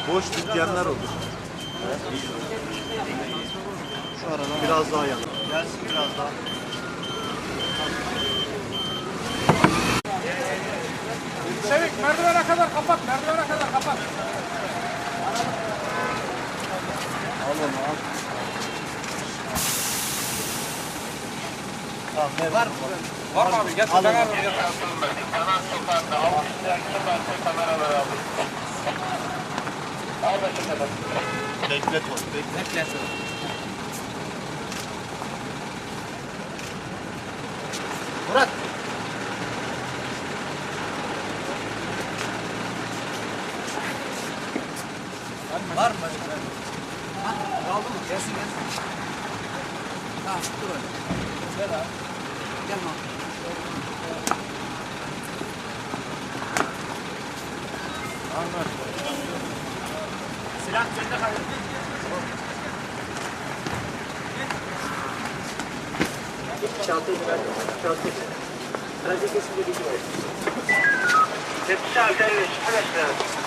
Boş dükkanlar olur. Şu arada biraz daha yakın. Gelsin biraz daha. Çevik merdivene kadar kapat, merdivene kadar kapat. Al onu al. Tamam, ne var mı? Var mı abi? Getir, ben alırım. Kanal sokağında alışverişte ben kameraları aldım. Al bakalım. Beklet onu, beklet. Murat. Var mı? Aldı mı? Gelsin gelsin. Tamam, dur öyle. Gel abi. Gel abi. Anladım. Silah sende kalır. Çantayı verdim. Çantayı. Önce kesin bir bilgi ver. 76 55 arkadaşlar.